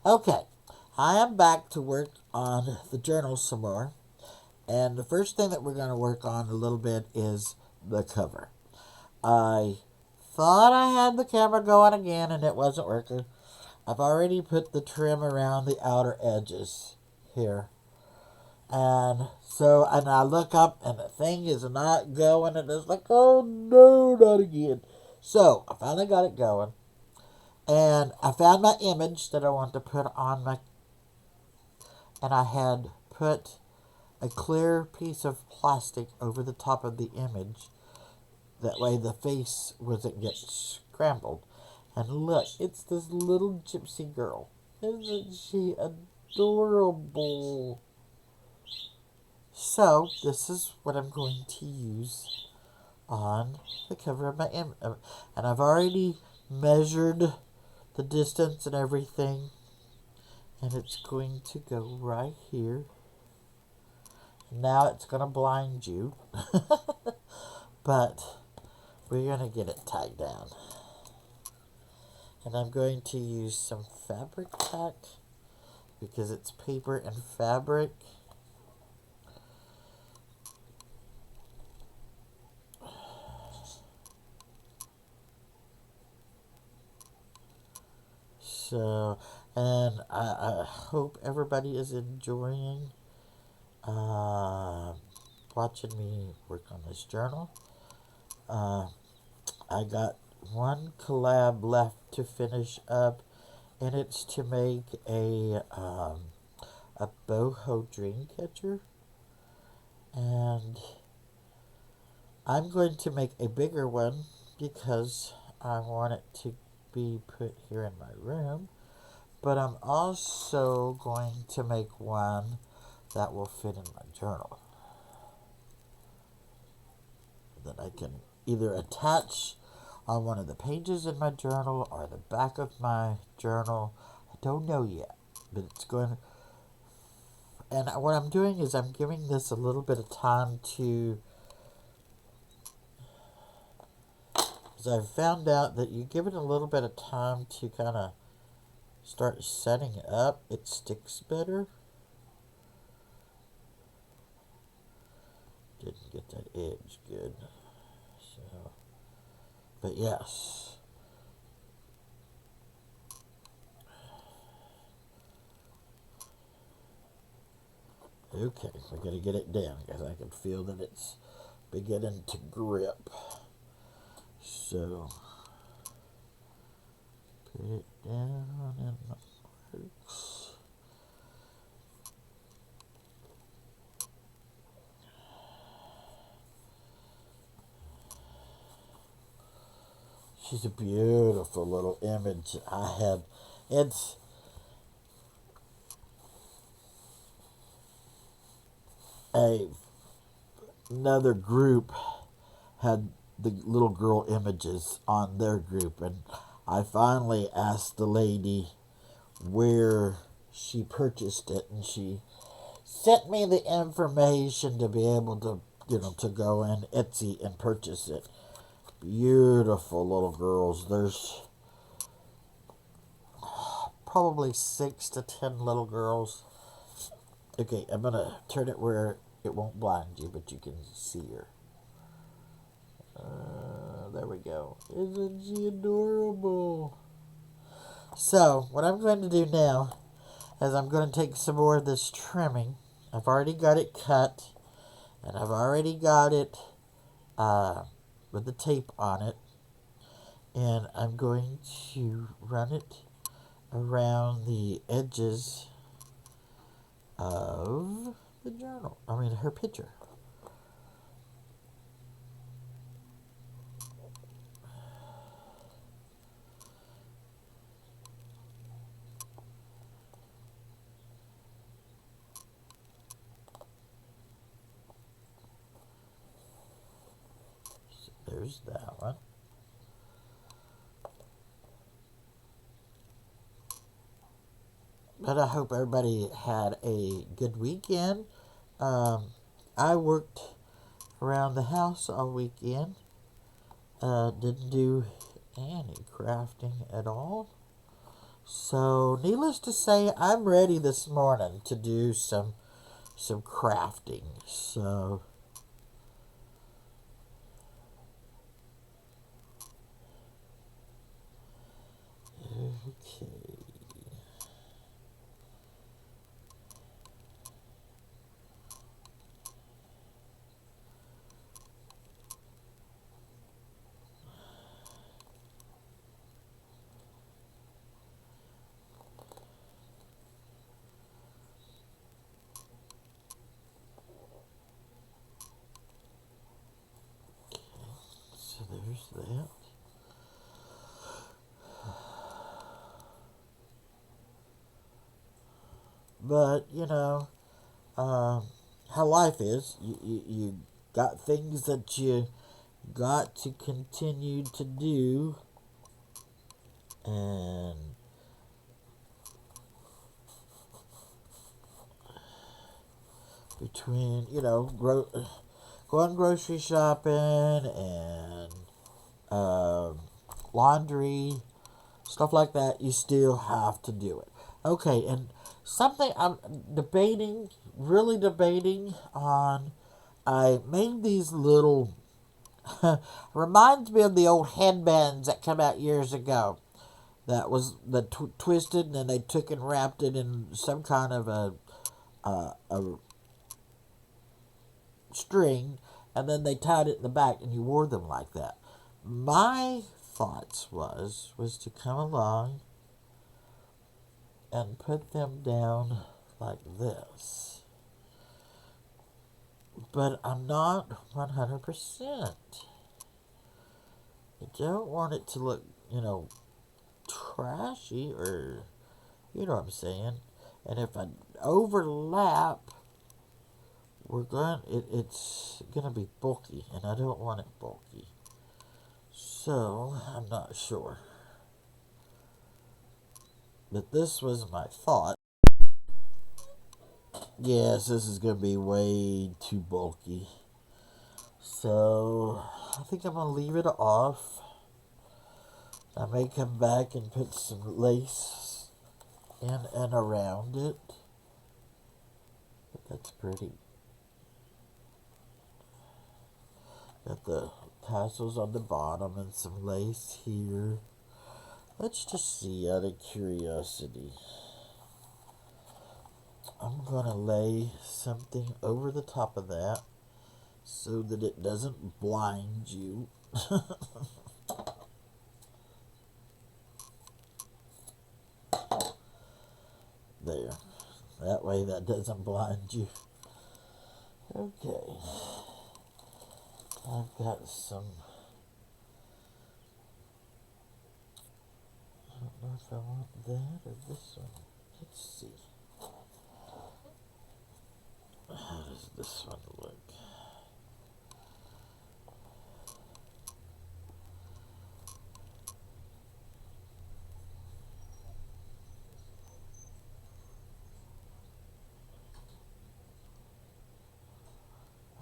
Okay, I am back to work on the journal some more. And the first thing that we're going to work on a little bit is the cover. I thought I had the camera going again and it wasn't working. I've already put the trim around the outer edges here. And I look up and the thing is not going, and it's like, oh no, not again. So I finally got it going. And I found my image that I want to put on my, and I had put a clear piece of plastic over the top of the image. That way the face wasn't get scrambled. And look, it's this little gypsy girl. Isn't she adorable? So this is what I'm going to use on the cover of my image. And I've already measured the distance and everything. And it's going to go right here. Now it's going to blind you. But we're going to get it tied down. And I'm going to use some fabric tack because it's paper and fabric. So, and I hope everybody is enjoying watching me work on this journal. I got one collab left to finish up, and it's to make a boho dream catcher. And I'm going to make a bigger one because I want it to be put here in my room. But I'm also going to make one that will fit in my journal, that I can either attach on one of the pages in my journal or the back of my journal. I don't know yet, but it's going. And what I'm doing is I'm giving this a little bit of time to. Because I've found out that you give it a little bit of time to kind of start setting up, it sticks better. Didn't get that edge good. So, but yes. Okay, we're going to get it down because I can feel that it's beginning to grip. So, put it down in the marks. She's a beautiful little image I had. It's another group had the little girl images on their group, and I finally asked the lady where she purchased it, and she sent me the information to be able to, to go in Etsy and purchase it. Beautiful little girls. There's probably 6 to 10 little girls. Okay, I'm gonna turn it where it won't blind you, but you can see her. There we go. Isn't she adorable? So, what I'm going to do now is I'm going to take some more of this trimming. I've already got it cut, and I've already got it with the tape on it. And I'm going to run it around the edges of the journal. I mean, her picture. So there's that one. But I hope everybody had a good weekend. I worked around the house all weekend. Didn't do any crafting at all. So, needless to say, I'm ready this morning to do some crafting. So, okay. So there's that. But how life is. You got things that you got to continue to do, and between going grocery shopping and um, laundry, stuff like that, you still have to do it. Okay, and something I'm debating, really debating on. I made these little reminds me of the old headbands that come out years ago. That was the twisted, and then they took and wrapped it in some kind of a string, and then they tied it in the back, and you wore them like that. My thoughts was to come along and put them down like this, but I'm not 100%. I don't want it to look, trashy, or you know what I'm saying. And if I overlap, it's gonna be bulky, and I don't want it bulky. So I'm not sure. But this was my thought. Yes, this is gonna be way too bulky. So I think I'm gonna leave it off. I may come back and put some lace in and around it. But that's pretty. Got the tassels on the bottom and some lace here. Let's just see out of curiosity. I'm gonna lay something over the top of that so that it doesn't blind you. There. That way that doesn't blind you. Okay. I've got some. I don't know if I want that or this one. Let's see. How does this one look?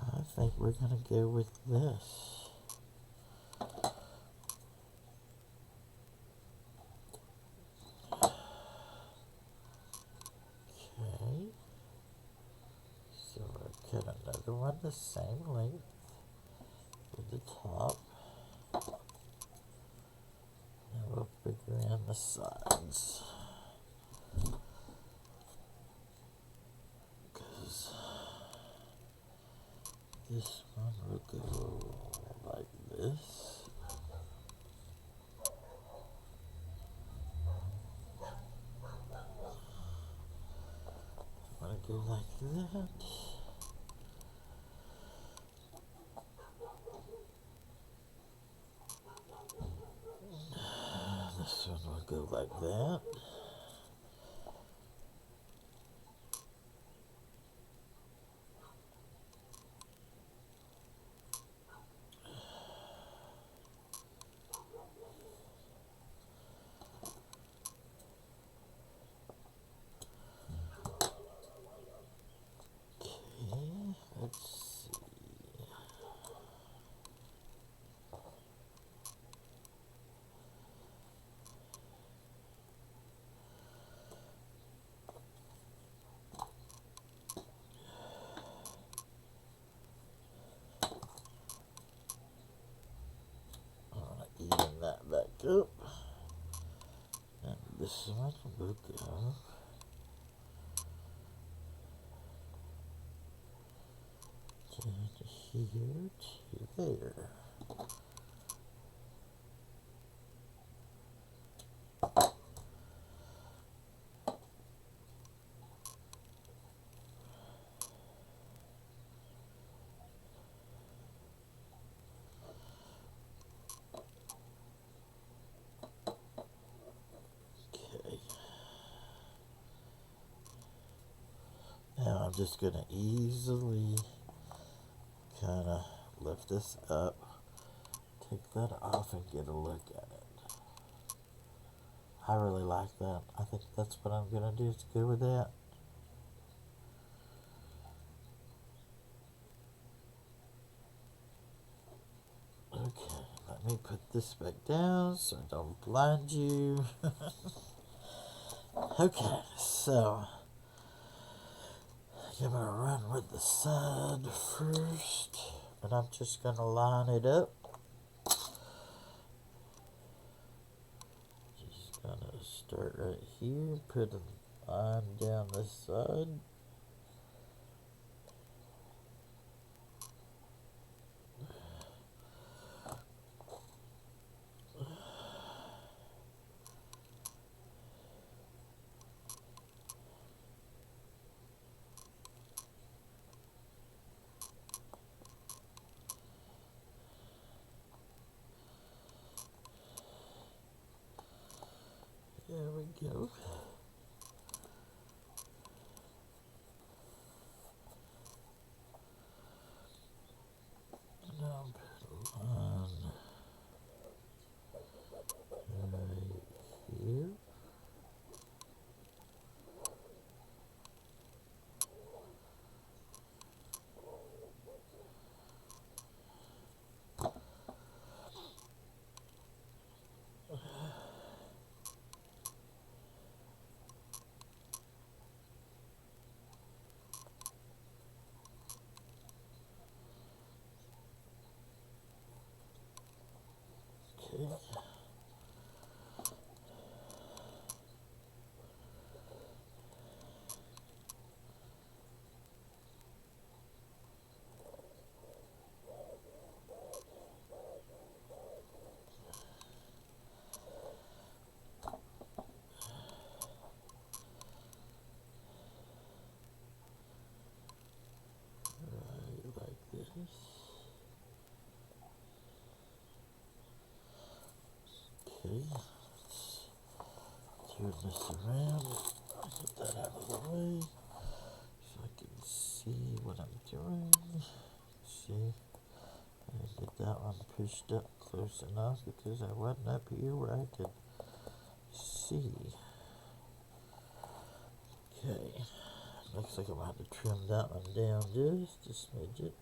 I think we're gonna go with this. Okay. So I'll cut another one the same length with the top. And a little bigger on the sides. Because this one will go like this. I'm gonna go like that. This one will go like that. Okay, let's see. this one. We'll go down to here to there. Okay. Now I'm just going to easily kind of lift this up, take that off, and get a look at it. I really like that. I think that's what I'm going to do. It's good with that. Okay, let me put this back down so I don't blind you. Okay, so I'm going to run with the side first, and I'm just going to line it up. Just going to start right here, put a line down this side. There we go. Now put a line right here. Okay. Right like this. Okay, let's turn this around. Get that out of the way so I can see what I'm doing. See, I didn't get that one pushed up close enough because I wasn't up here where I could see. Okay, looks like I'm going to have to trim that one down just a smidget.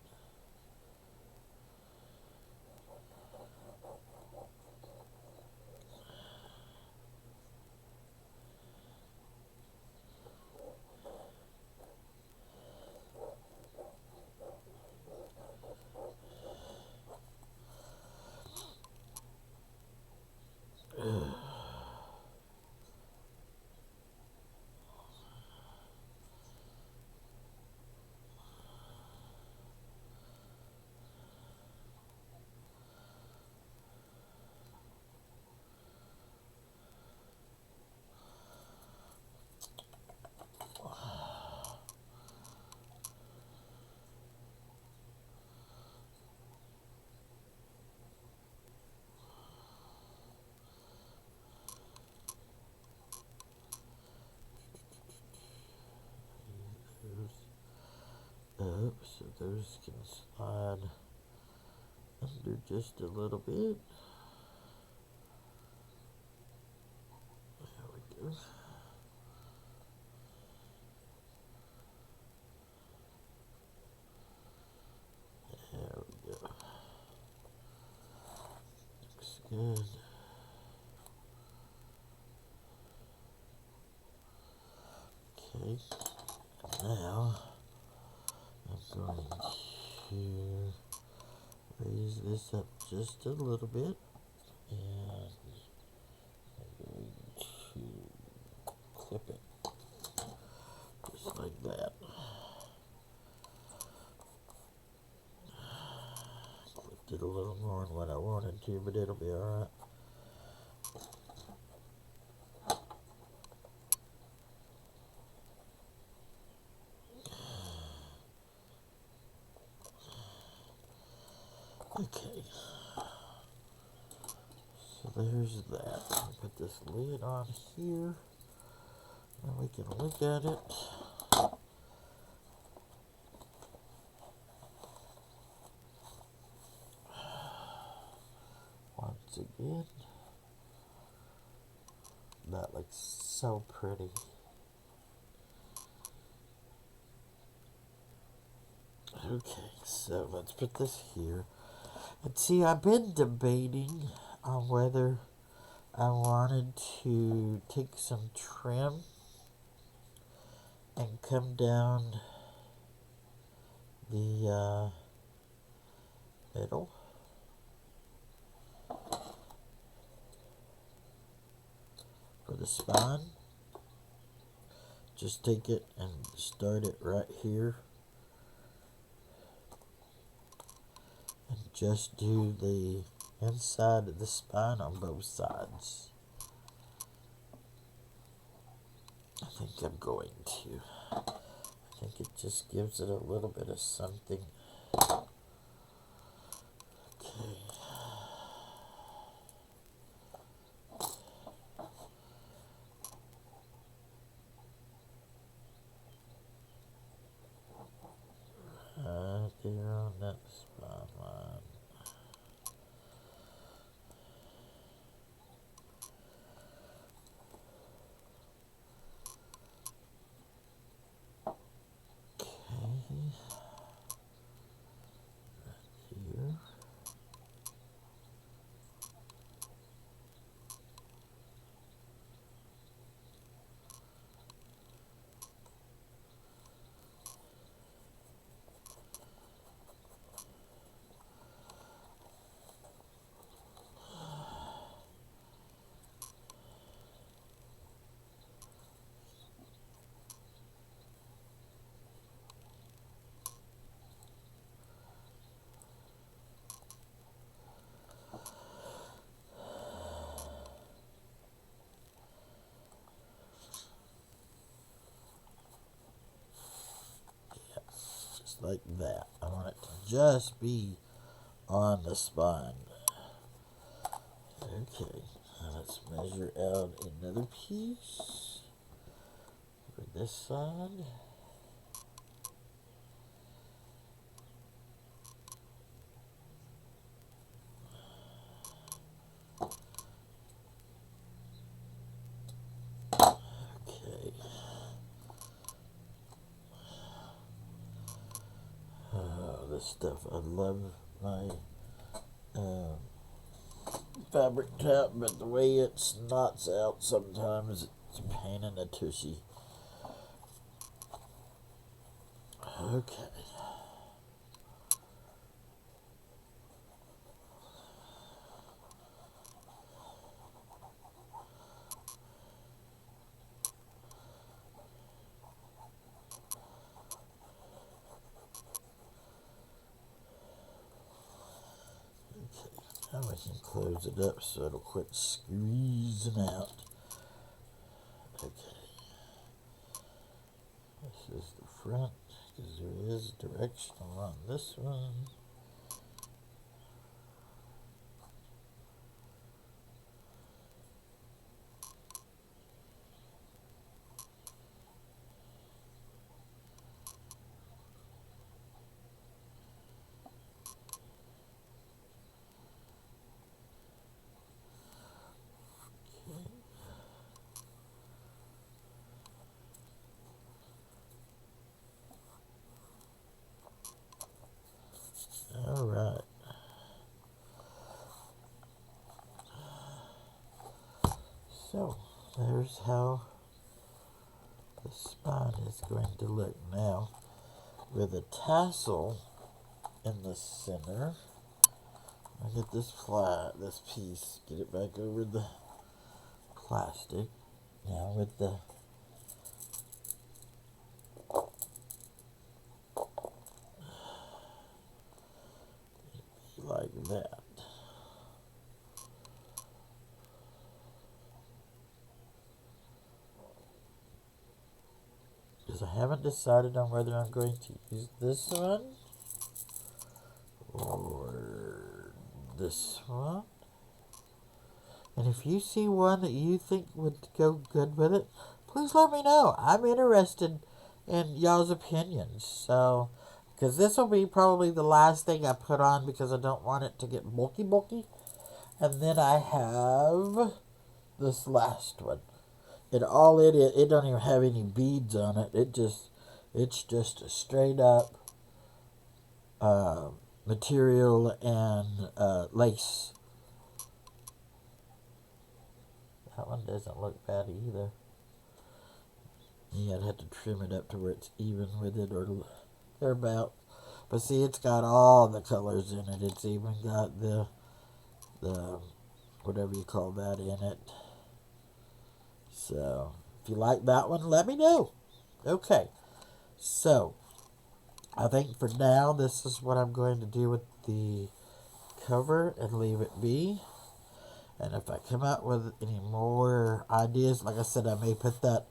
Up so those can slide under just a little bit. There we go. There we go. Looks good. Okay, now I'm going to raise this up just a little bit, and I'm going to more than what I wanted to, but it'll be alright. Okay, so there's that. Put this lid on here, and we can look at it. Once again, that looks so pretty. Okay, so let's put this here. And see, I've been debating on whether I wanted to take some trim and come down the middle. For the spine. Just take it and start it right here. And just do the inside of the spine on both sides. I think I'm going to. I think it just gives it a little bit of something. Okay. Right there on that spine line. Here. Just like that. I want it to just be on the spine. Okay, now let's measure out another piece for this side. Okay. Oh, this stuff. I love my fabric tap, but the way it snots out sometimes, it's a pain in the tushy. Okay. Now we can close it up so it'll quit squeezing out. Okay. This is the front, because there is directional on this one. All right. So, there's how the spine is going to look now. With a tassel in the center, I get this piece, get it back over the plastic. Now with the like that. because I haven't decided on whether I'm going to use this one or this one. And if you see one that you think would go good with it, please let me know. I'm interested in y'all's opinions. So, because this will be probably the last thing I put on because I don't want it to get bulky. And then I have this last one. It don't even have any beads on it. It's just a straight up material and lace. That one doesn't look bad either. Yeah, I'd have to trim it up to where it's even with it or thereabout. But see, it's got all the colors in it. It's even got the whatever you call that in it. So, if you like that one, let me know. Okay, so I think for now, this is what I'm going to do with the cover and leave it be. And if I come out with any more ideas, like I said, I may put that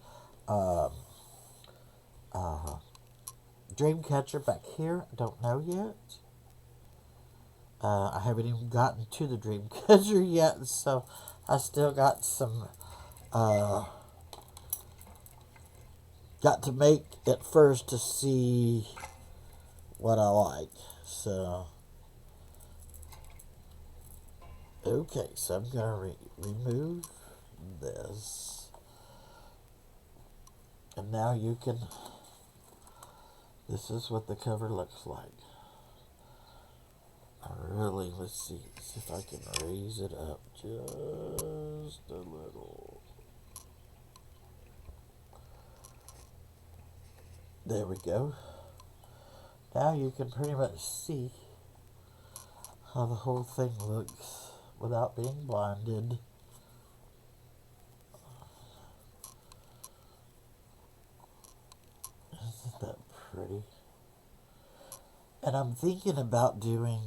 dream catcher back here. I don't know yet. I haven't even gotten to the dream catcher yet, so I still got some got to make it first to see what I like. So okay, so I'm gonna remove this, and now you can. This is what the cover looks like. Let's see if I can raise it up just a little. There we go. Now you can pretty much see how the whole thing looks without being blinded. Isn't that pretty? And I'm thinking about doing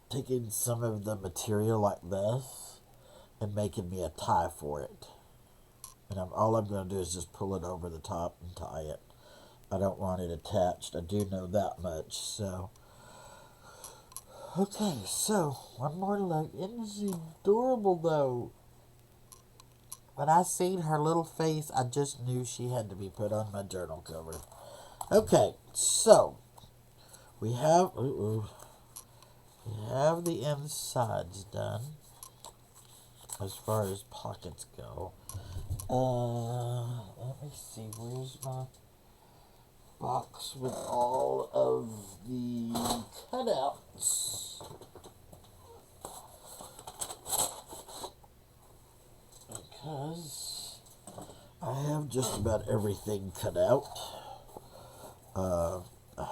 taking some of the material like this and making me a tie for it. And all I'm going to do is just pull it over the top and tie it. I don't want it attached. I do know that much. So, okay, so one more look. Isn't she adorable though? When I seen her little face, I just knew she had to be put on my journal cover. Okay, so we have the insides done as far as pockets go. Let me see. Where's my box with all of the cutouts? Because I have just about everything cut out. I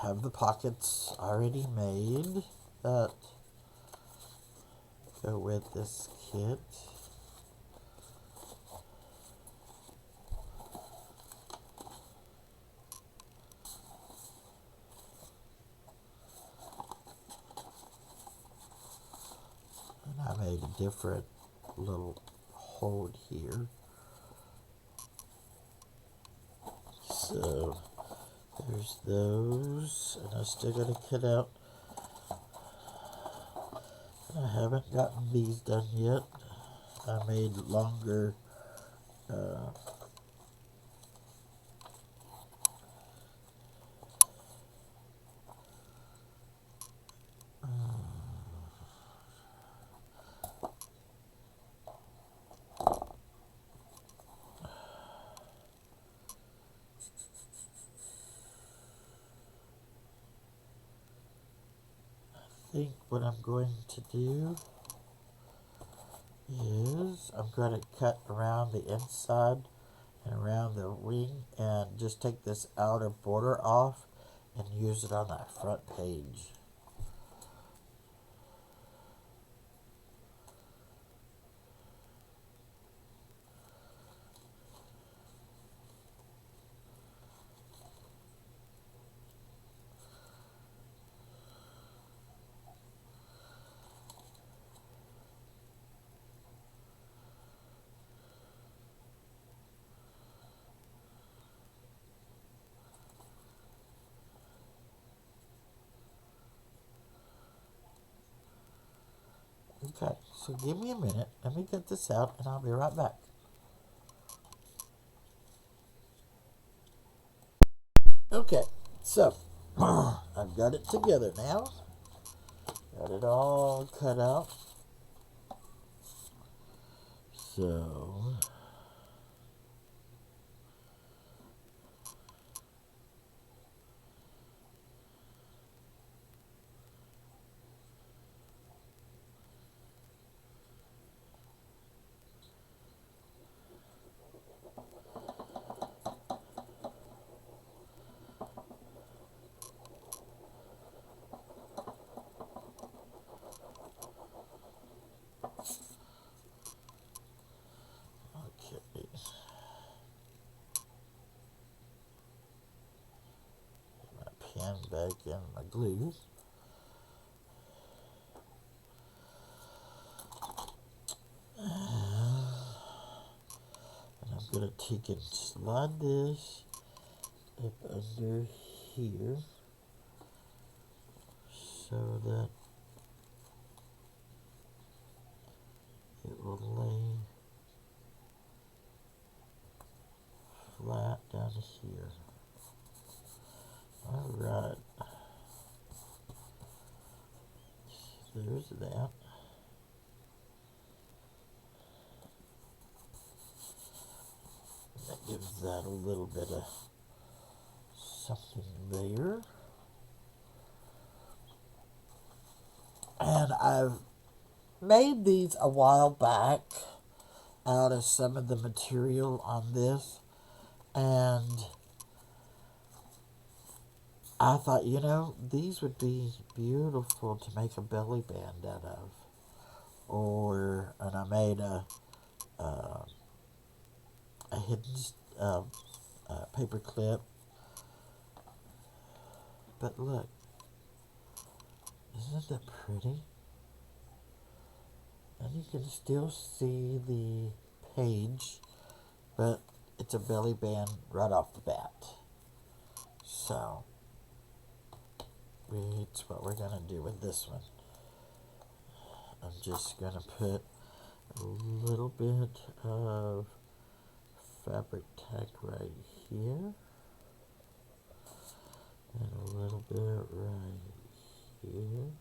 have the pockets already made that go with this kit. And I made a different little hold here. So there's those, and I still got to cut out. I haven't gotten these done yet. I made longer I think what I'm going to do is I'm going to cut around the inside and around the wing and just take this outer border off and use it on that front page. Okay, so give me a minute. Let me get this out and I'll be right back. Okay, so I've got it together now. Got it all cut out. So okay. My pen back in my glue. And I'm gonna take and slide this up under here so that it will lay flat down here. Alright. There's that. That gives that a little bit of something there. And I've made these a while back out of some of the material on this. And I thought, these would be beautiful to make a belly band out of. And I made a hidden paper clip. But look, isn't that pretty? And you can still see the page, but it's a belly band right off the bat. So, it's what we're going to do with this one. I'm just going to put a little bit of fabric tack right here. And a little bit right here.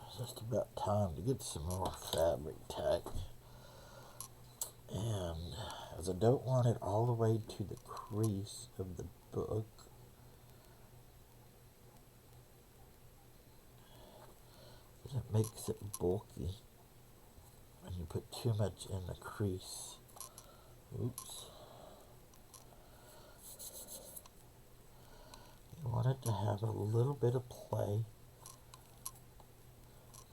It's just about time to get some more fabric tack. And as I don't want it all the way to the crease of the book, it makes it bulky when you put too much in the crease. Oops. You want it to have a little bit of play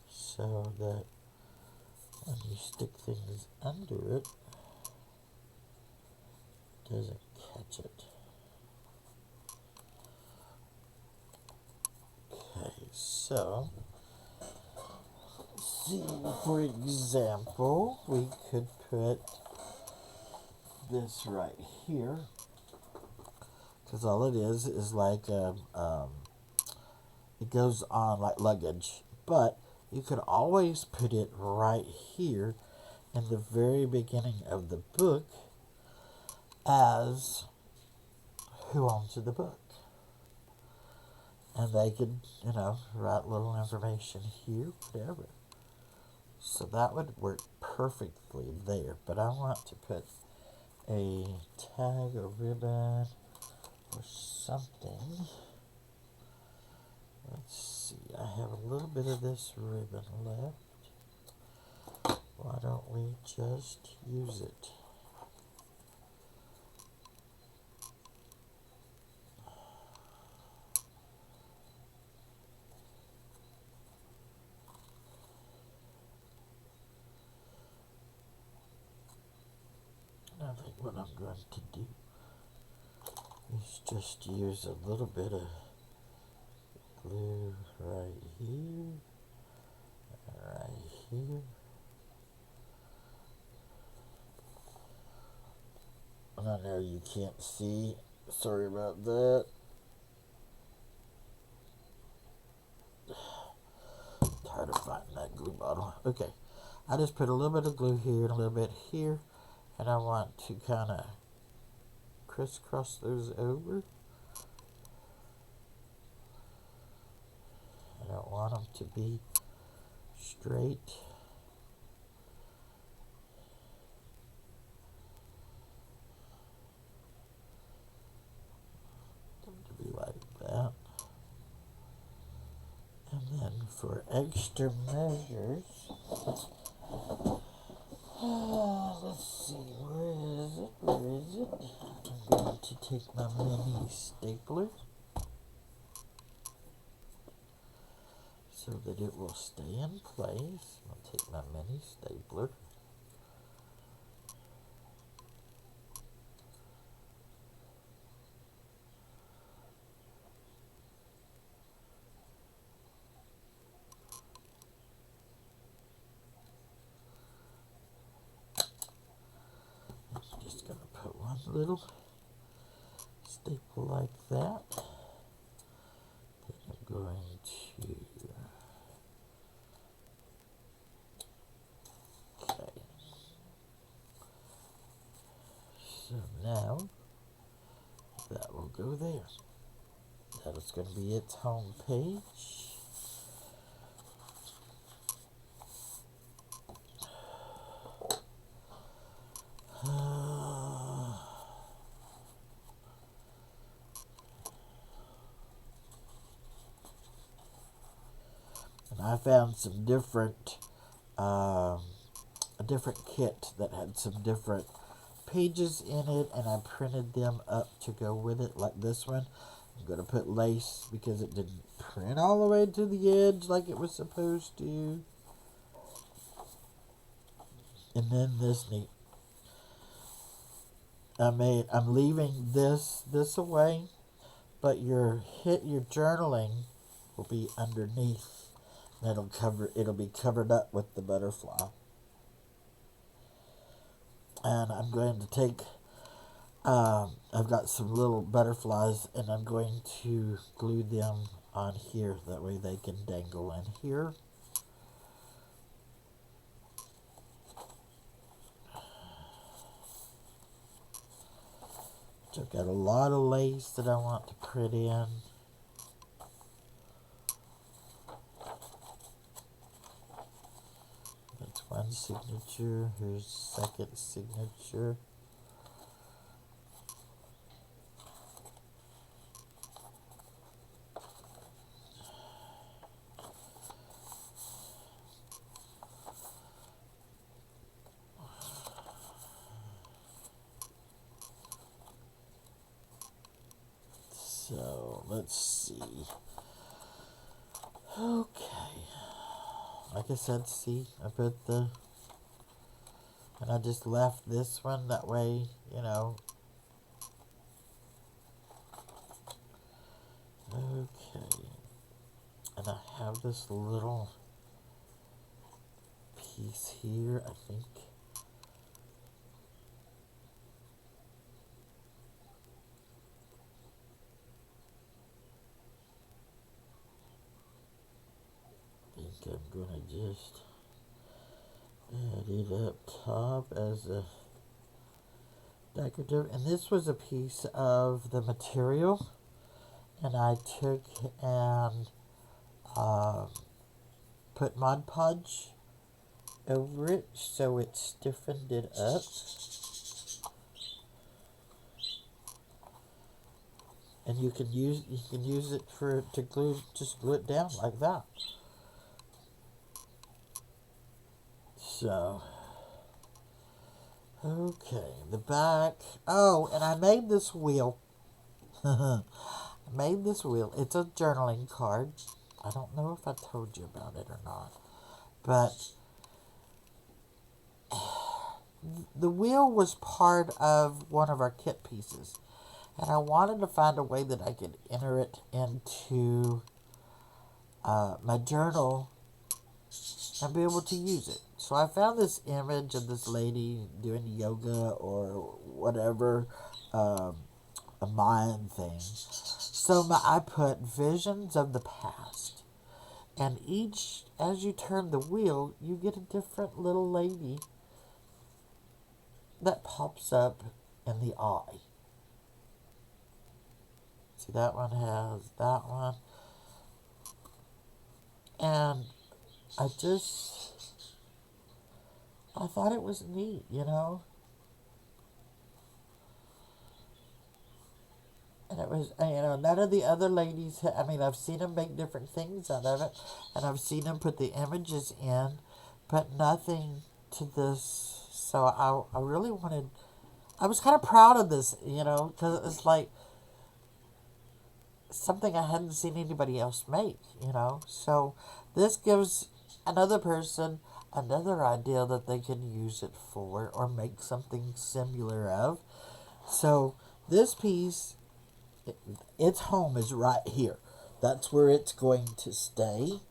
so that when you stick things under it, it doesn't catch it. Okay, so see, for example, we could put this right here, because all it is like it goes on like luggage, but you could always put it right here in the very beginning of the book as who owns the book. And they could, write little information here, whatever. So that would work perfectly there. But I want to put a tag or ribbon or something. Let's see, I have a little bit of this ribbon left. Why don't we just use it? I think what I'm going to do is just use a little bit of glue right here, right here. And I know you can't see, sorry about that. glue bottle. Okay, I just put a little bit of glue here and a little bit here, and I want to kind of crisscross those over. I don't want them to be straight. Them to be like that. And then for extra measures, let's see, where is it? Where is it? I'm going to take my mini stapler so that it will stay in place. I'll take my mini stapler. I'm just going to put one little staple like that. Then I'm going to, okay. So now that will go there. That is going to be its home page. And I found some different, a different kit that had some different pages in it, and I printed them up to go with it, like this one. I'm going to put lace because it didn't print all the way to the edge like it was supposed to. And then this neat. I'm leaving this away, but your journaling will be underneath. And it'll be covered up with the butterfly. And I'm going to take, I've got some little butterflies, and I'm going to glue them on here. That way they can dangle in here. So I've got a lot of lace that I want to print in. That's one signature. Here's second signature. So let's see. Okay. Like I said, see, I put and I just left this one that way, you know. Okay. And I have this little piece here, I think. I'm gonna just add it up top as a decorative. And this was a piece of the material, and I took and put Mod Podge over it so it stiffened it up. And you can use it to glue it down like that. So, okay, the back. Oh, and I made this wheel. I made this wheel. It's a journaling card. I don't know if I told you about it or not. But the wheel was part of one of our kit pieces. And I wanted to find a way that I could enter it into my journal and be able to use it. So I found this image of this lady doing yoga or whatever, a Mayan thing. So I put visions of the past. And each, as you turn the wheel, you get a different little lady that pops up in the eye. See, that one has that one. And I thought it was neat, you know? And it was, none of the other ladies, I mean, I've seen them make different things out of it, and I've seen them put the images in, but nothing to this. So I really wanted, I was kind of proud of this, because it's like something I hadn't seen anybody else make, So this gives another person another idea that they can use it for or make something similar of. So this piece, its home is right here. That's where it's going to stay.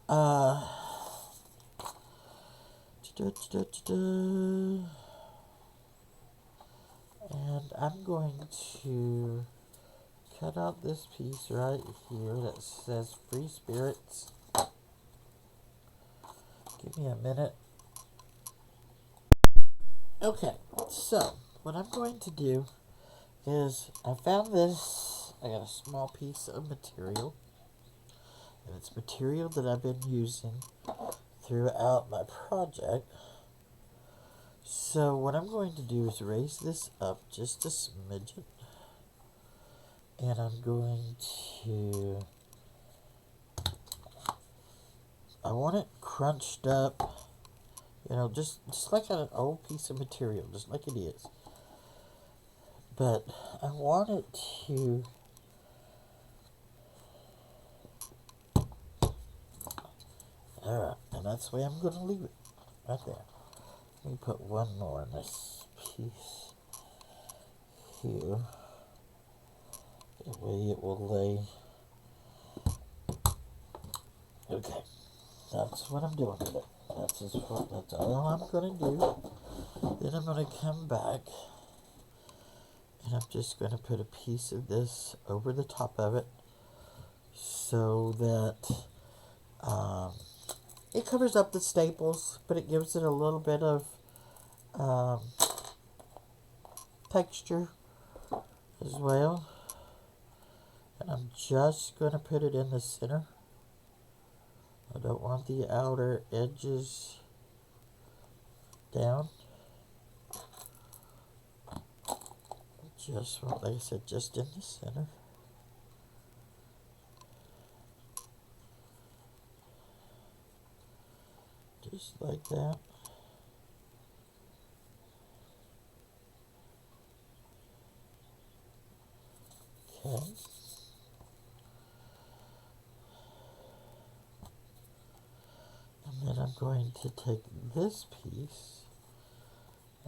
And I'm going to cut out this piece right here that says Free Spirits. Give me a minute. Okay, so what I'm going to do is I found this. I got a small piece of material, and it's material that I've been using throughout my project. So what I'm going to do is raise this up just a smidgen, and I'm going to, I want it crunched up, just like an old piece of material, just like it is. But I want it to, alright, and that's the way I'm going to leave it, right there. Let me put one more in this piece here. That way it will lay. Okay, that's what I'm doing with it. That's all I'm going to do. Then I'm going to come back, and I'm just going to put a piece of this over the top of it so that it covers up the staples, but it gives it a little bit of texture as well. And I'm just going to put it in the center. I don't want the outer edges down. Just, like I said, just in the center. Just like that. Okay. And then I'm going to take this piece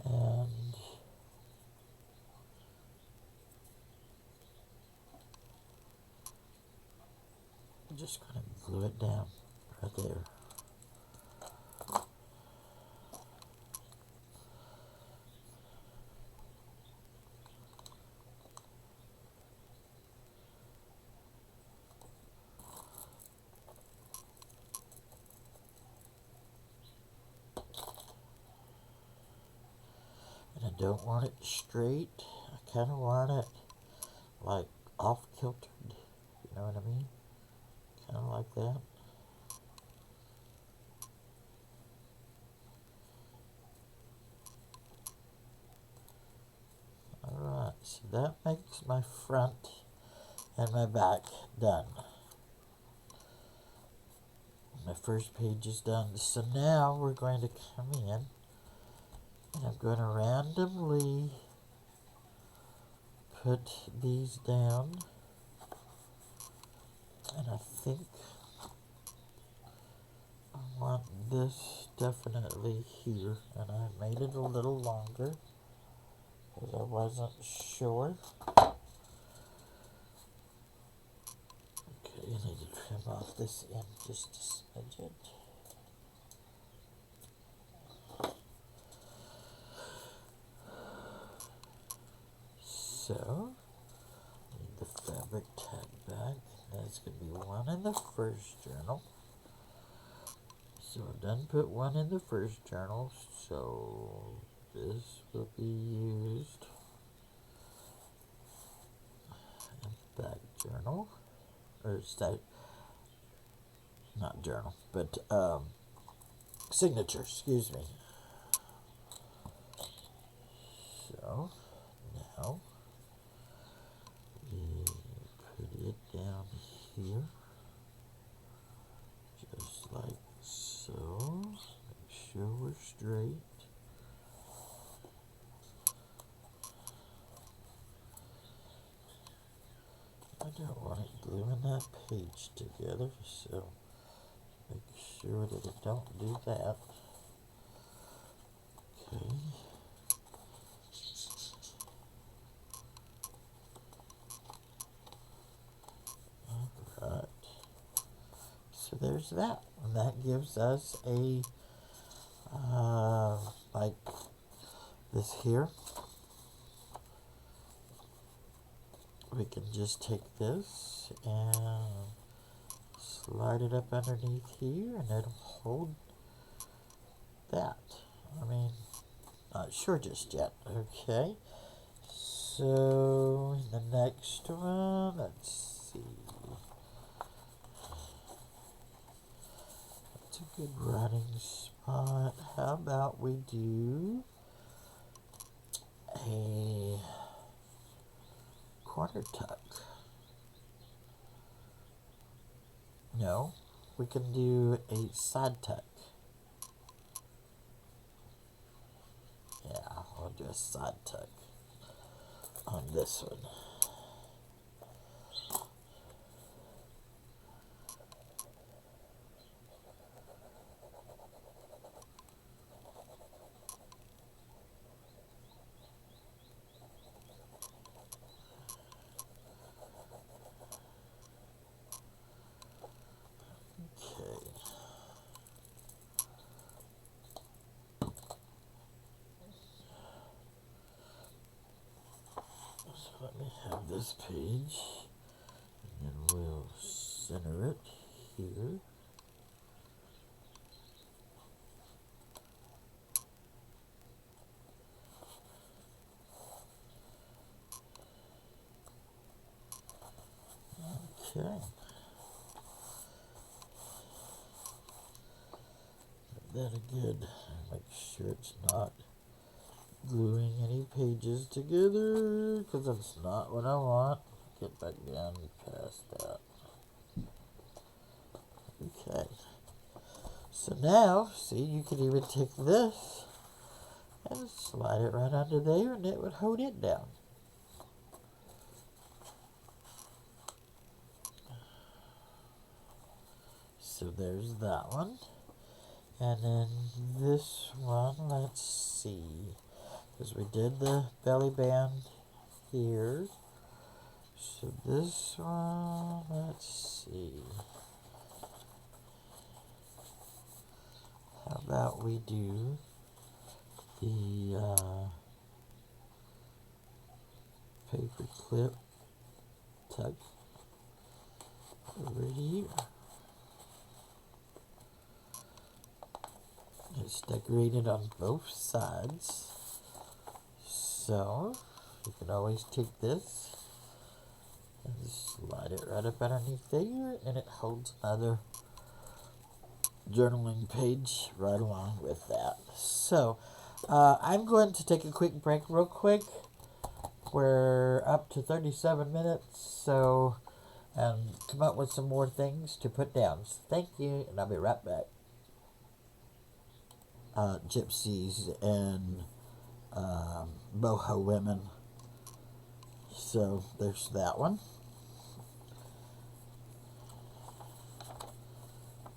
and I'm just going to glue it down right there. And I don't want it straight. I kind of want it like off-kiltered. You know what I mean? Kind of like that. Alright, so that makes my front and my back done. My first page is done. So now we're going to come in and I'm going to randomly put these down. And I think I want this definitely here. And I made it a little longer because I wasn't sure. Okay, I need to trim off this end just a smidgen. So, I need the fabric tag back. That's going to be one in the first journal. So I've done put one in the first journal, so this will be used in that journal, or not journal, but signature, excuse me. So now we put it down here, just like so. Make sure we're straight. I don't want it gluing that page together, so make sure that it don't do that. Okay. Alright. So there's that. And that gives us a like this here. We can just take this and slide it up underneath here, and it'll hold that. I mean, not sure just yet. Okay. So the next one, let's see. That's a good writing spot. How about we do a corner tuck? No, we can do a side tuck. Yeah, I'll do a side tuck on this one. Okay. So let me have this page, and then we'll center it here. Okay. That good. Make sure it's not gluing any pages together, because that's not what I want. Get back down past that. Okay. So now, see, you can even take this and slide it right under there, and it would hold it down. So there's that one. And then this one, let's see, because we did the belly band here. So this one, let's see. How about we do the paper clip tuck over here. It's decorated on both sides, so you can always take this and slide it right up underneath there, and it holds another journaling page right along with that. So I'm going to take a quick break real quick. We're up to 37 minutes, so and come up with some more things to put down. So thank you, and I'll be right back. Gypsies and boho women. So there's that one.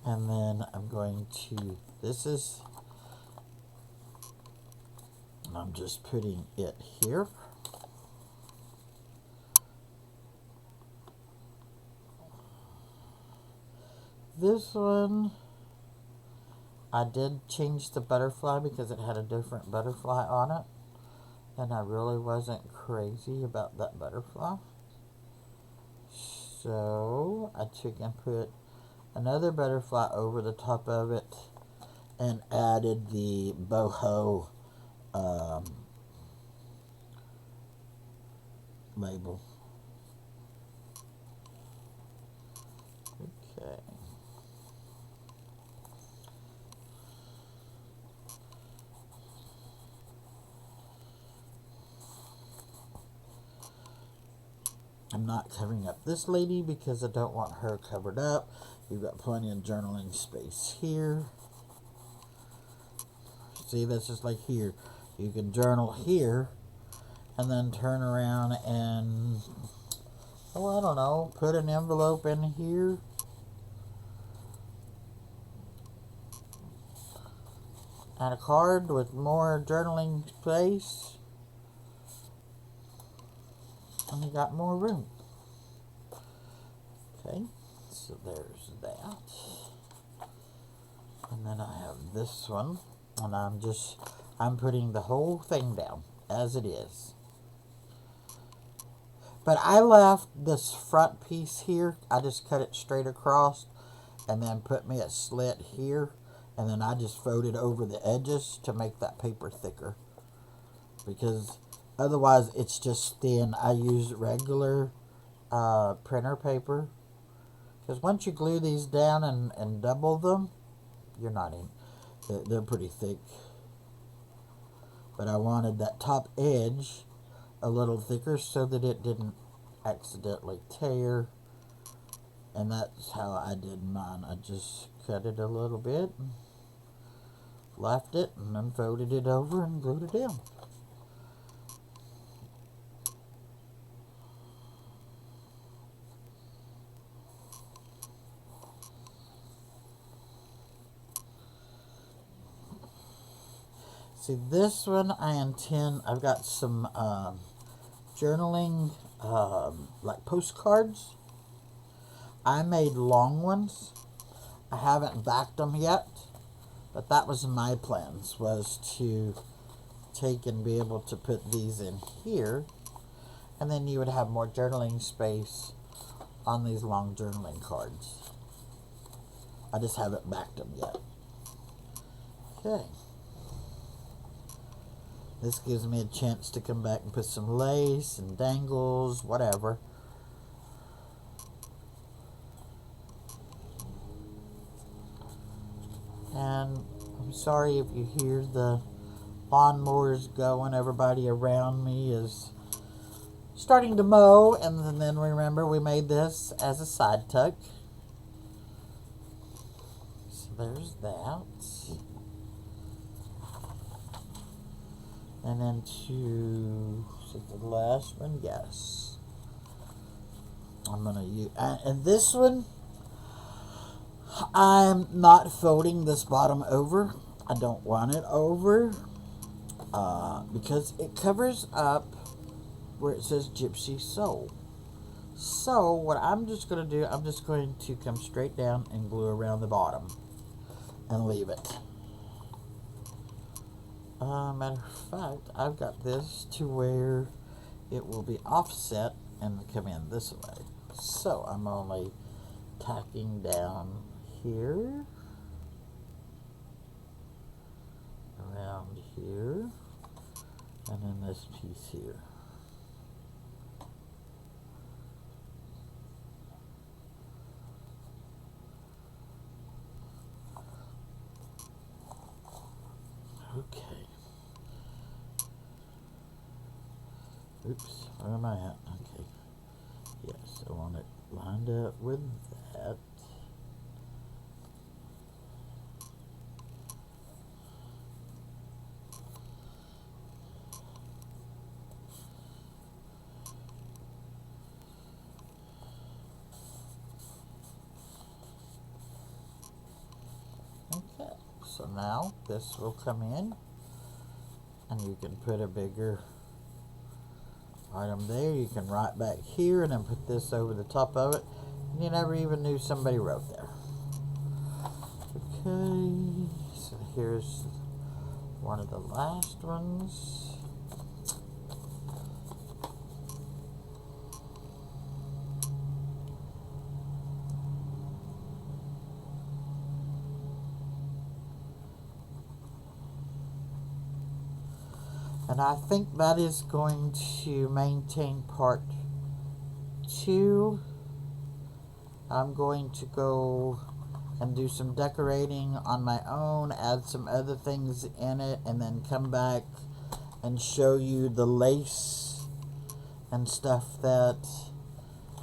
And then I'm going to, I'm just putting it here. This one, I did change the butterfly because it had a different butterfly on it, and I really wasn't crazy about that butterfly. So I took and put another butterfly over the top of it and added the boho label. Okay. I'm not covering up this lady because I don't want her covered up. You've got plenty of journaling space here. See, that's just like here. You can journal here and then turn around and, oh, I don't know, put an envelope in here. And a card with more journaling space. And you got more room. Okay, so there's that. And then I have this one. And I'm putting the whole thing down as it is. But I left this front piece here. I just cut it straight across and then put me a slit here. And then I just folded over the edges to make that paper thicker. Because otherwise it's just thin. I use regular printer paper. Because once you glue these down and double them, you're not in. They're pretty thick. But I wanted that top edge a little thicker so that it didn't accidentally tear. And that's how I did mine. I just cut it a little bit, left it, and then folded it over and glued it in. See, this one I've got some journaling, like postcards. I made long ones. I haven't backed them yet, but that was my plans, was to take and be able to put these in here, and then you would have more journaling space on these long journaling cards. I just haven't backed them yet. Okay. This gives me a chance to come back and put some lace and dangles, whatever. And I'm sorry if you hear the lawnmowers going. Everybody around me is starting to mow. And then remember, we made this as a side tuck. So there's that. And then the last one, yes. I'm going to use, and this one, I'm not folding this bottom over. I don't want it over because it covers up where it says Gypsy Soul. So what I'm just going to do, I'm just going to come straight down and glue around the bottom and leave it. Matter of fact, I've got this to where it will be offset and come in this way. So I'm only tacking down here, around here, and then this piece here. Okay. Oops, where am I at? Okay. Yes, I want it lined up with that. Okay, so now this will come in, and you can put a bigger item there. You can write back here and then put this over the top of it, and you never even knew somebody wrote there. Okay, so here's one of the last ones. And I think that is going to maintain part 2. I'm going to go and do some decorating on my own, add some other things in it, and then come back and show you the lace and stuff that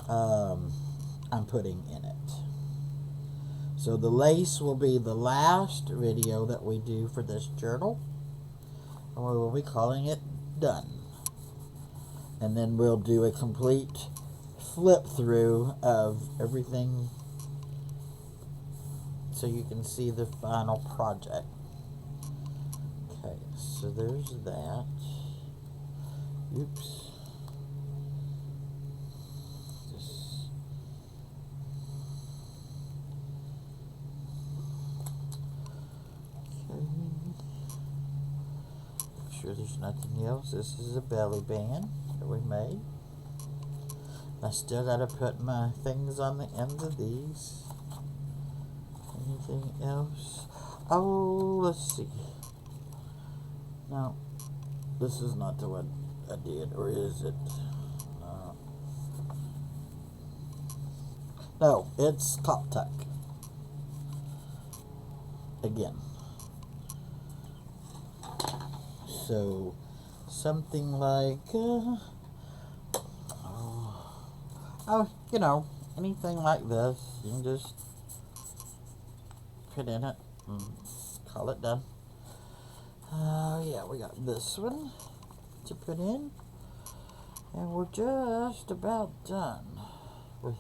I'm putting in it. So the lace will be the last video that we do for this journal, and we will be calling it done. And then we'll do a complete flip through of everything so you can see the final project. Okay, so there's that. Oops. Okay. Make sure there's nothing else. This is a belly band that we made. I still gotta put my things on the ends of these. Anything else? Oh, let's see. No, this is not the one I did, or is it? No, it's top tuck. Again. So, something like, you know, anything like this, you can just put in it and call it done. Yeah, we got this one to put in, and we're just about done with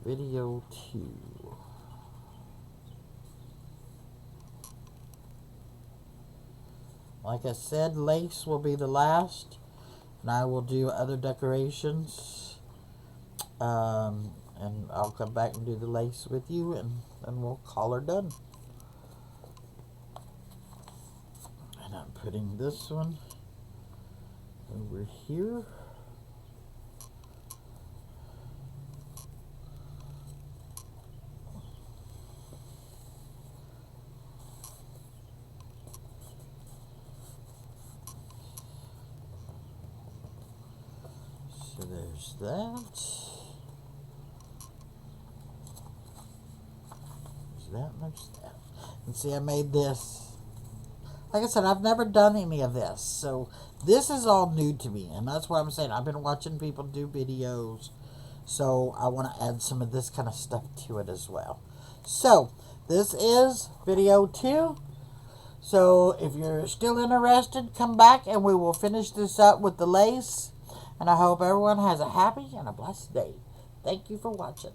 video 2. Like I said, lace will be the last, and I will do other decorations. And I'll come back and do the lace with you, and we'll call her done. And I'm putting this one over here. So there's that. There's that. And see, I made this. Like I said, I've never done any of this, so this is all new to me, and that's why I'm saying I've been watching people do videos, so I want to add some of this kind of stuff to it as well. So this is video 2. So if you're still interested, come back and we will finish this up with the lace. And I hope everyone has a happy and a blessed day. Thank you for watching.